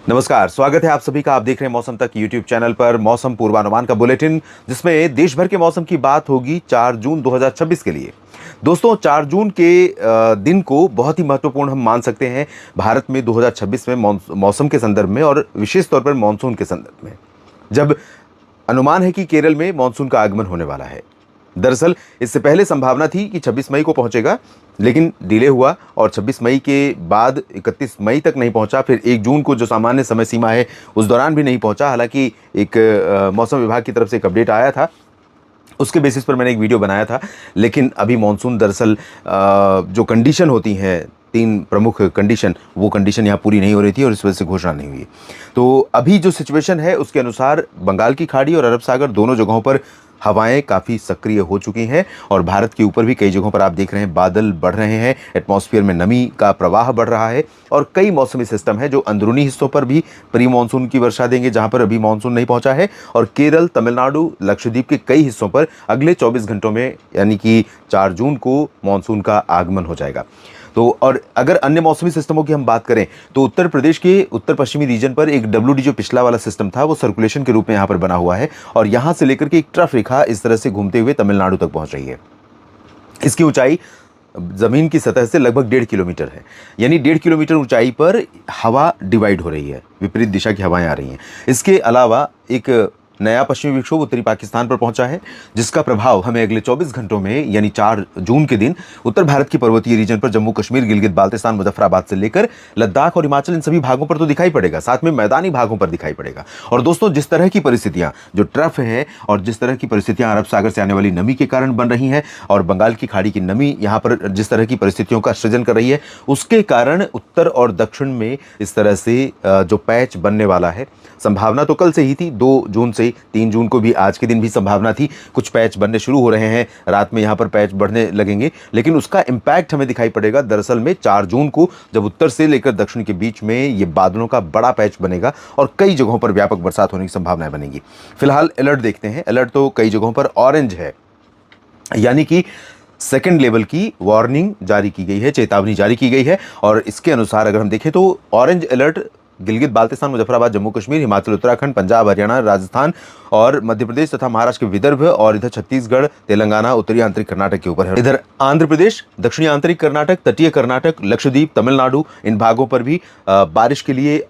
नमस्कार, स्वागत है आप सभी का। आप देख रहे हैं मौसम तक यूट्यूब चैनल पर मौसम पूर्वानुमान का बुलेटिन, जिसमें देश भर के मौसम की बात होगी 4 जून 2026 के लिए। दोस्तों, 4 जून के दिन को बहुत ही महत्वपूर्ण हम मान सकते हैं भारत में 2026 में मौसम के संदर्भ में, और विशेष तौर पर मानसून के संदर्भ में, जब अनुमान है कि केरल में मानसून का आगमन होने वाला है। दरअसल इससे पहले संभावना थी कि 26 मई को पहुंचेगा, लेकिन डिले हुआ और 26 मई के बाद 31 मई तक नहीं पहुंचा। फिर 1 जून को जो सामान्य समय सीमा है उस दौरान भी नहीं पहुंचा। हालांकि एक मौसम विभाग की तरफ से एक अपडेट आया था, उसके बेसिस पर मैंने एक वीडियो बनाया था। लेकिन अभी मानसून दरअसल जो कंडीशन होती हैं, 3 प्रमुख कंडीशन, वो कंडीशन यहाँ पूरी नहीं हो रही थी और इस वजह से घोषणा नहीं हुई। तो अभी जो सिचुएशन है उसके अनुसार बंगाल की खाड़ी और अरब सागर दोनों जगहों पर हवाएं काफ़ी सक्रिय हो चुकी हैं, और भारत के ऊपर भी कई जगहों पर आप देख रहे हैं बादल बढ़ रहे हैं, एटमॉस्फेयर में नमी का प्रवाह बढ़ रहा है, और कई मौसमी सिस्टम है जो अंदरूनी हिस्सों पर भी प्री मानसून की वर्षा देंगे जहां पर अभी मानसून नहीं पहुंचा है, और केरल, तमिलनाडु, लक्षद्वीप के कई हिस्सों पर अगले 24 घंटों में यानी कि 4 जून को मानसून का आगमन हो जाएगा। तो और अगर अन्य मौसमी सिस्टमों की हम बात करें तो उत्तर प्रदेश के उत्तर पश्चिमी रीजन पर एक WD जो पिछला वाला सिस्टम था वो सर्कुलेशन के रूप में यहाँ पर बना हुआ है, और यहाँ से लेकर के एक ट्रफ रेखा इस तरह से घूमते हुए तमिलनाडु तक पहुंच रही है। इसकी ऊंचाई जमीन की सतह से लगभग 1.5 किलोमीटर है, यानी 1.5 किलोमीटर ऊंचाई पर हवा डिवाइड हो रही है, विपरीत दिशा की हवाएं आ रही हैं। इसके अलावा एक नया पश्चिमी विक्षोभ उत्तरी पाकिस्तान पर पहुंचा है, जिसका प्रभाव हमें अगले 24 घंटों में यानी 4 जून के दिन उत्तर भारत की पर्वतीय रीजन पर जम्मू कश्मीर, गिलगित बाल्टिस्तान, मुजफ्फराबाद से लेकर लद्दाख और हिमाचल, इन सभी भागों पर तो दिखाई पड़ेगा, साथ में मैदानी भागों पर दिखाई पड़ेगा। और दोस्तों, जिस तरह की परिस्थितियां जो ट्रफ है और जिस तरह की परिस्थितियां अरब सागर से आने वाली नमी के कारण बन रही हैं, और बंगाल की खाड़ी की नमी यहाँ पर जिस तरह की परिस्थितियों का सृजन कर रही है, उसके कारण उत्तर और दक्षिण में इस तरह से जो पैच बनने वाला है, संभावना तो कल से ही थी, 2 जून से 3 जून को भी आज के दिन भी संभावना थी, कुछ पैच बनने शुरू हो रहे हैं, रात में यहाँ पर पैच बढ़ने लगेंगे, लेकिन उसका इम्पैक्ट हमें दिखाई पड़ेगा दरअसल में 4 जून को, जब उत्तर से लेकर दक्षिण के बीच में ये बादलों का बड़ा पैच बनेगा और कई जगहों पर व्यापक बरसात होने की संभावनाएं बनेगी। फिलहाल अलर्ट देखते हैं। अलर्ट तो कई जगहों पर ऑरेंज है, यानी कि सेकंड लेवल की वार्निंग जारी की गई है, चेतावनी जारी की गई है। और इसके अनुसार अगर हम देखें तो ऑरेंज अलर्ट गिलगित बाल्टिस्तान, मुजफ्फराबाद, जम्मू कश्मीर, हिमाचल, उत्तराखंड, पंजाब, हरियाणा, राजस्थान और मध्य प्रदेश तथा महाराष्ट्र के विदर्भ, और इधर छत्तीसगढ़, तेलंगाना, उत्तरी आंतरिक कर्नाटक के ऊपर है। इधर आंध्र प्रदेश, दक्षिणी आंतरिक कर्नाटक, तटीय कर्नाटक, लक्षद्वीप, तमिलनाडु, इन भागों पर भी बारिश के लिए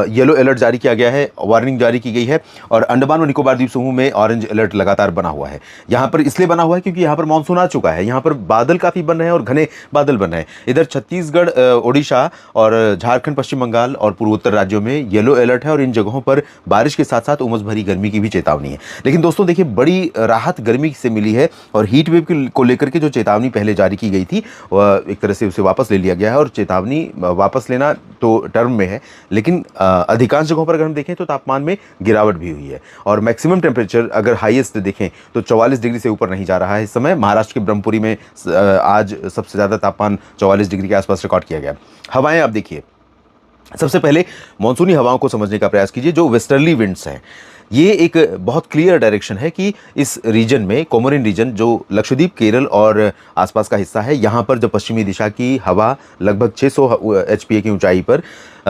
येलो अलर्ट जारी किया गया है, वार्निंग जारी की गई है। और अंडमान और निकोबार द्वीप समूह में ऑरेंज अलर्ट लगातार बना हुआ है। यहाँ पर इसलिए बना हुआ है क्योंकि यहाँ पर मानसून आ चुका है, यहाँ पर बादल काफ़ी बन रहे हैं और घने बादल बन रहे हैं। इधर छत्तीसगढ़, ओडिशा और झारखंड, पश्चिम बंगाल और पूर्वोत्तर राज्यों में येलो अलर्ट है, और इन जगहों पर बारिश के साथ साथ उमस भरी गर्मी की भी चेतावनी है। लेकिन दोस्तों देखिए, बड़ी राहत गर्मी से मिली है, और हीट वेव को लेकर के जो चेतावनी पहले जारी की गई थी वह एक तरह से उसे वापस ले लिया गया है। और चेतावनी वापस लेना तो टर्म में है, लेकिन अधिकांश जगहों पर अगर हम देखें तो तापमान में गिरावट भी हुई है, और मैक्सिमम टेम्परेचर अगर हाईएस्ट देखें तो 44 डिग्री से ऊपर नहीं जा रहा है इस समय। महाराष्ट्र के ब्रह्मपुरी में आज सबसे ज़्यादा तापमान 44 डिग्री के आसपास रिकॉर्ड किया गया। हवाएं आप देखिए, सबसे पहले मानसूनी हवाओं को समझने का प्रयास कीजिए। जो वेस्टर्ली विंड्स हैं, ये एक बहुत क्लियर डायरेक्शन है कि इस रीजन में, कोमोरिन रीजन जो लक्षद्वीप, केरल और आसपास का हिस्सा है, यहाँ पर जो पश्चिमी दिशा की हवा लगभग 600 HPA की ऊंचाई पर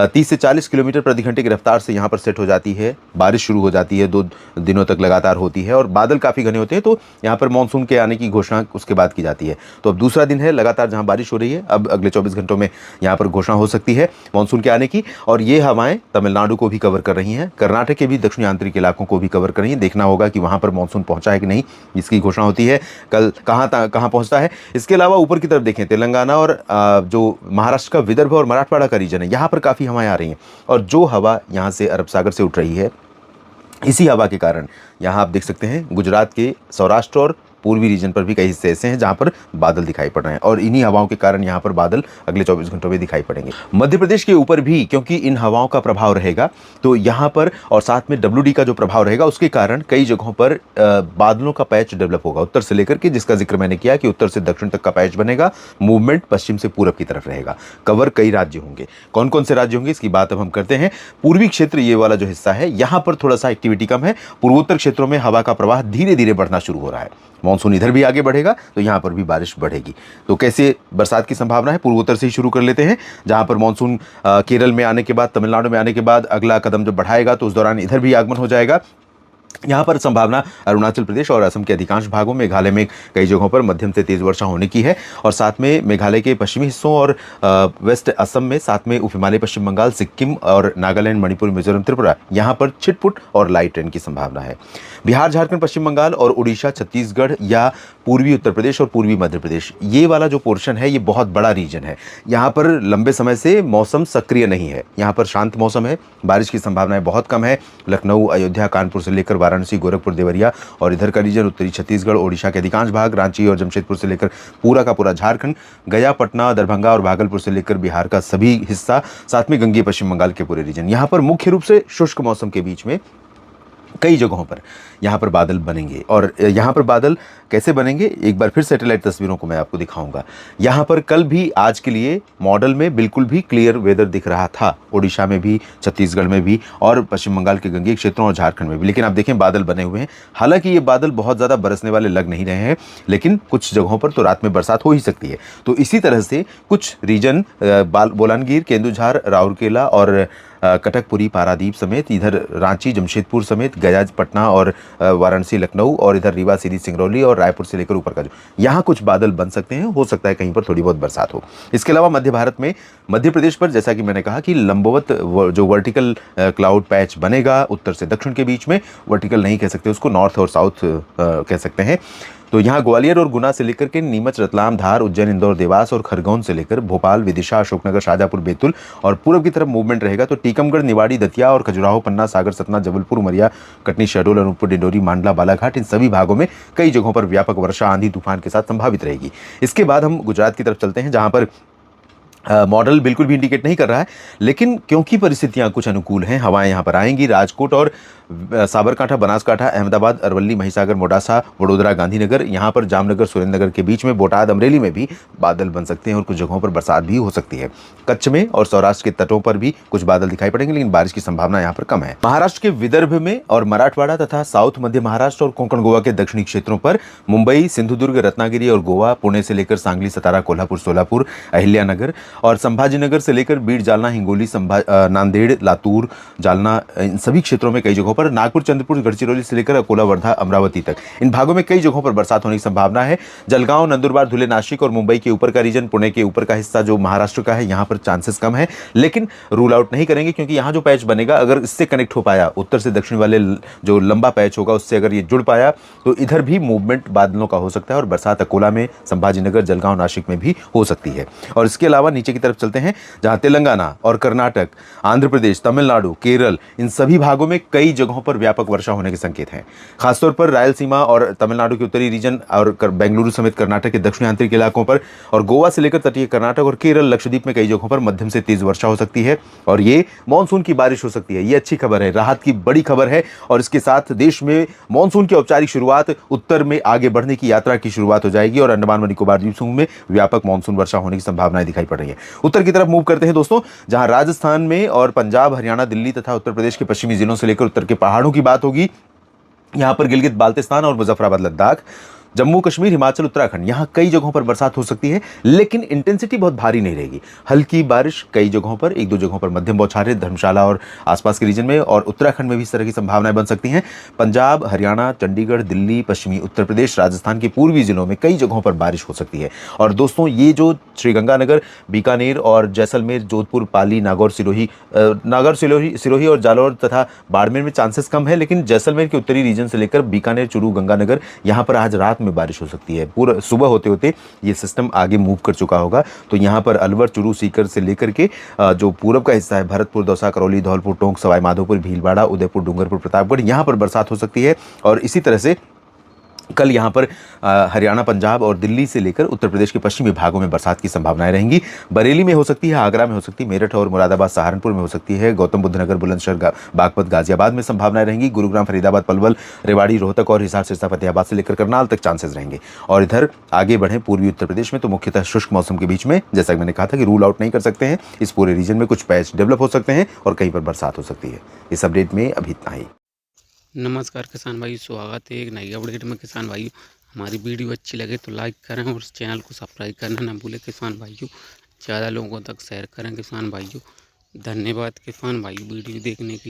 30 से 40 किलोमीटर प्रति घंटे की रफ्तार से यहाँ पर सेट हो जाती है। बारिश शुरू हो जाती है, 2 दिनों तक लगातार होती है, और बादल काफ़ी घने होते हैं, तो यहाँ पर मानसून के आने की घोषणा उसके बाद की जाती है। तो अब दूसरा दिन है लगातार जहाँ बारिश हो रही है। अब अगले 24 घंटों में यहाँ पर घोषणा हो सकती है मानसून के आने की, और ये हवाएं तमिलनाडु को भी कवर कर रही हैं, कर्नाटक के भी दक्षिणी आंतरिक इलाकों को भी कवर कर रही हैं। देखना होगा कि वहाँ पर मानसून पहुँचा है कि नहीं, इसकी घोषणा होती है कल कहाँ पहुँचता है। इसके अलावा ऊपर की तरफ देखें, तेलंगाना और जो महाराष्ट्र का विदर्भ और मराठवाड़ा का रीजन है, यहाँ पर काफ़ी हवाएं आ रही हैं, और जो हवा यहाँ से अरब सागर से उठ रही है, इसी हवा के कारण यहाँ आप देख सकते हैं गुजरात के सौराष्ट्र और पूर्वी रीजन पर भी कई हिस्से ऐसे हैं जहां पर बादल दिखाई पड़ रहे हैं, और इन्हीं हवाओं के कारण यहां पर बादल अगले 24 घंटों में दिखाई पड़ेंगे। मध्य प्रदेश के ऊपर भी क्योंकि इन हवाओं का प्रभाव रहेगा, तो यहां पर और साथ में WD का जो प्रभाव रहेगा, उसके कारण कई जगहों पर बादलों का पैच डेवलप होगा, उत्तर से लेकर के, जिसका जिक्र मैंने किया कि उत्तर से दक्षिण तक का पैच बनेगा। मूवमेंट पश्चिम से पूरब की तरफ रहेगा। कवर कई राज्य होंगे। कौन कौन से राज्य होंगे इसकी बात अब हम करते हैं। पूर्वी क्षेत्र, ये वाला जो हिस्सा है, यहाँ पर थोड़ा सा एक्टिविटी कम है। पूर्वोत्तर क्षेत्रों में हवा का प्रवाह धीरे धीरे बढ़ना शुरू हो रहा है। मानसून इधर भी आगे बढ़ेगा तो यहाँ पर भी बारिश बढ़ेगी। तो कैसे बरसात की संभावना है, पूर्वोत्तर से ही शुरू कर लेते हैं, जहाँ पर मानसून केरल में आने के बाद, तमिलनाडु में आने के बाद अगला कदम जब बढ़ाएगा तो उस दौरान इधर भी आगमन हो जाएगा। यहाँ पर संभावना अरुणाचल प्रदेश और असम के अधिकांश भागों, मेघालय में कई जगहों पर मध्यम से तेज वर्षा होने की है, और साथ में मेघालय के पश्चिमी हिस्सों और वेस्ट असम में, साथ में उप हिमालय पश्चिम बंगाल, सिक्किम और नागालैंड, मणिपुर, मिजोरम, त्रिपुरा, यहाँ पर छिटपुट और लाइट रेन की संभावना है। बिहार, झारखंड, पश्चिम बंगाल और उड़ीसा, छत्तीसगढ़ या पूर्वी उत्तर प्रदेश और पूर्वी मध्य प्रदेश, ये वाला जो पोर्शन है ये बहुत बड़ा रीजन है। यहाँ पर लंबे समय से मौसम सक्रिय नहीं है, यहाँ पर शांत मौसम है, बारिश की संभावनाएं बहुत कम है। लखनऊ, अयोध्या, कानपुर से लेकर वाराणसी, गोरखपुर, देवरिया और इधर का रीजन, उत्तरी छत्तीसगढ़, ओडिशा के अधिकांश भाग, रांची और जमशेदपुर से लेकर पूरा का पूरा झारखंड, गया, पटना, दरभंगा और भागलपुर से लेकर बिहार का सभी हिस्सा, साथ में गंगेय पश्चिम बंगाल के पूरे रीजन, यहाँ पर मुख्य रूप से शुष्क मौसम के बीच में कई जगहों पर यहाँ पर बादल बनेंगे। और यहाँ पर बादल कैसे बनेंगे, एक बार फिर सैटेलाइट तस्वीरों को मैं आपको दिखाऊंगा। यहाँ पर कल भी आज के लिए मॉडल में बिल्कुल भी क्लियर वेदर दिख रहा था, ओडिशा में भी, छत्तीसगढ़ में भी और पश्चिम बंगाल के गंगेय क्षेत्रों और झारखंड में भी। लेकिन आप देखें बादल बने हुए हैं, हालांकि ये बादल बहुत ज़्यादा बरसने वाले लग नहीं रहे हैं, लेकिन कुछ जगहों पर तो रात में बरसात हो ही सकती है। तो इसी तरह से कुछ रीजन बोलांगीर, केंदुझार, राउरकेला और कटकपुरी, पारादीप समेत, इधर रांची, जमशेदपुर समेत, गया, पटना और वाराणसी, लखनऊ और इधर रीवा, सीधी, सिंगरौली और रायपुर से लेकर ऊपर का जो यहाँ कुछ बादल बन सकते हैं, हो सकता है कहीं पर थोड़ी बहुत बरसात हो। इसके अलावा मध्य भारत में मध्य प्रदेश पर जैसा कि मैंने कहा कि लंबवत जो वर्टिकल क्लाउड पैच बनेगा उत्तर से दक्षिण के बीच में, वर्टिकल नहीं कह सकते उसको, नॉर्थ और साउथ कह सकते हैं। तो यहाँ ग्वालियर और गुना से लेकर के नीमच, रतलाम, धार, उज्जैन, इंदौर, देवास और खरगोन से लेकर भोपाल, विदिशा, अशोकनगर, शाहजहांपुर, बैतूल और पूर्व की तरफ मूवमेंट रहेगा। तो टीकमगढ़, निवाड़ी, दतिया और खजुराहो, पन्ना, सागर, सतना, जबलपुर, उमरिया, कटनी, शहडोल, अनूपपुर, डिंडोरी, मांडला, बालाघाट, इन सभी भागों में कई जगहों पर व्यापक वर्षा, आंधी तूफान के साथ संभावित रहेगी। इसके बाद हम गुजरात की तरफ चलते हैं, जहाँ पर मॉडल बिल्कुल भी इंडिकेट नहीं कर रहा है, लेकिन क्योंकि परिस्थितियां कुछ अनुकूल हैं, हवाएं यहां पर आएंगी। राजकोट और साबरकांठा, बनासकांठा, अहमदाबाद, अरवली, महिसागर, मोडासा, वडोदरा, गांधीनगर, यहां पर जामनगर, सुरेंद्रनगर के बीच में, बोटाद, अमरेली में भी बादल बन सकते हैं और कुछ जगहों पर बरसात भी हो सकती है। कच्छ में और सौराष्ट्र के तटों पर भी कुछ बादल दिखाई पड़ेंगे, लेकिन बारिश की संभावना यहाँ पर कम है। महाराष्ट्र के विदर्भ में और मराठवाड़ा तथा साउथ मध्य महाराष्ट्र और कोंकण गोवा के दक्षिणी क्षेत्रों पर, मुंबई, सिंधुदुर्ग, रत्नागिरी और गोवा, पुणे से लेकर सांगली, सतारा, कोल्हापुर, सोलापुर, अहिल्यानगर और संभाजीनगर से लेकर बीड, जालना, हिंगोली, नांदेड़, लातूर, जालना, इन सभी क्षेत्रों में कई जगहों पर, नागपुर, चंद्रपुर, गढ़चिरौली से लेकर अकोला, वर्धा, अमरावती तक, इन भागों में कई जगहों पर बरसात होने की संभावना है। जलगांव, नंदुरबार, धुले, नासिक और मुंबई के ऊपर का रीजन, पुणे के ऊपर का हिस्सा जो महाराष्ट्र का है, यहाँ पर चांसेस कम है, लेकिन रूल आउट नहीं करेंगे, क्योंकि यहाँ जो पैच बनेगा अगर इससे कनेक्ट हो पाया, उत्तर से दक्षिण वाले जो लंबा पैच होगा उससे अगर ये जुड़ पाया तो इधर भी मूवमेंट बादलों का हो सकता है और बरसात अकोला में, संभाजीनगर, जलगांव, नासिक में भी हो सकती है। और इसके अलावा नीचे की तरफ चलते हैं, जहां तेलंगाना और कर्नाटक, आंध्र प्रदेश, तमिलनाडु, केरल, इन सभी भागों में कई जगहों पर व्यापक वर्षा होने के संकेत हैं। खासतौर पर रायलसीमा और तमिलनाडु के उत्तरी रीजन और बेंगलुरु समेत कर्नाटक के दक्षिणी आंतरिक इलाकों पर और गोवा से लेकर तटीय कर्नाटक और केरल, लक्षद्वीप में कई जगहों पर मध्यम से तेज वर्षा हो सकती है और ये मानसून की बारिश हो सकती है। ये अच्छी खबर है, राहत की बड़ी खबर है और इसके साथ देश में मानसून की औपचारिक शुरुआत, उत्तर में आगे बढ़ने की यात्रा की शुरुआत हो जाएगी और अंडमान व निकोबार द्वीप समूह में व्यापक मानसून वर्षा होने की संभावनाएं दिखाई पड़ रही है। उत्तर की तरफ मूव करते हैं दोस्तों, जहां राजस्थान में और पंजाब, हरियाणा, दिल्ली तथा उत्तर प्रदेश के पश्चिमी जिलों से लेकर उत्तर के पहाड़ों की बात होगी। यहां पर गिलगित बाल्टिस्तान और मुजफ्फराबाद, लद्दाख, जम्मू कश्मीर, हिमाचल, उत्तराखंड, यहां कई जगहों पर बरसात हो सकती है, लेकिन इंटेंसिटी बहुत भारी नहीं रहेगी। हल्की बारिश कई जगहों पर, एक दो जगहों पर मध्यम बौछारें धर्मशाला और आसपास के रीजन में और उत्तराखंड में भी इस तरह की संभावनाएं बन सकती हैं। पंजाब, हरियाणा, चंडीगढ़, दिल्ली, पश्चिमी उत्तर प्रदेश, राजस्थान के पूर्वी जिलों में कई जगहों पर बारिश हो सकती है। और दोस्तों ये जो श्रीगंगानगर, बीकानेर और जैसलमेर, जोधपुर, पाली, नागौर, सिरोही और जालौर तथा बाड़मेर में चांसेस कम है, लेकिन जैसलमेर के उत्तरी रीजन से लेकर बीकानेर, चूरू, गंगानगर, यहां पर आज रात में बारिश हो सकती है। पूरा सुबह होते होते ये सिस्टम आगे मूव कर चुका होगा, तो यहाँ पर अलवर, चूरू, सीकर से लेकर के जो पूरब का हिस्सा है, भरतपुर, दौसा, करौली, धौलपुर, टोंक, सवाई माधोपुर, भीलवाड़ा, उदयपुर, डूंगरपुर, प्रतापगढ़, यहाँ पर बरसात हो सकती है। और इसी तरह से कल यहाँ पर हरियाणा, पंजाब और दिल्ली से लेकर उत्तर प्रदेश के पश्चिमी भागों में बरसात की संभावनाएं रहेंगी। बरेली में हो सकती है, आगरा में हो सकती है, मेरठ और मुरादाबाद, सहारनपुर में हो सकती है, गौतम बुद्ध नगर, बुलंदशहर, बागपत, गाजियाबाद में संभावनाएं रहेंगी। गुरुग्राम, फरीदाबाद, पलवल, रेवाड़ी, रोहतक और हिसार, सिरसा, फतेहाबाद से लेकर करनाल तक चांसेस रहेंगे। और इधर आगे बढ़े पूर्वी उत्तर प्रदेश में तो मुख्यतः शुष्क मौसम के बीच में, जैसा कि मैंने कहा था कि रूल आउट नहीं कर सकते हैं, इस पूरे रीजन में कुछ पैच डेवलप हो सकते हैं और कहीं पर बरसात हो सकती है। इस अपडेट में अभी इतना ही। नमस्कार किसान भाई, स्वागत है एक नई अपडेट में। किसान भाई, हमारी वीडियो अच्छी लगे तो लाइक करें और चैनल को सब्सक्राइब करना ना भूलें किसान भाइयों। ज़्यादा लोगों तक शेयर करें किसान भाइयों। धन्यवाद किसान भाइयों वीडियो देखने के लिए।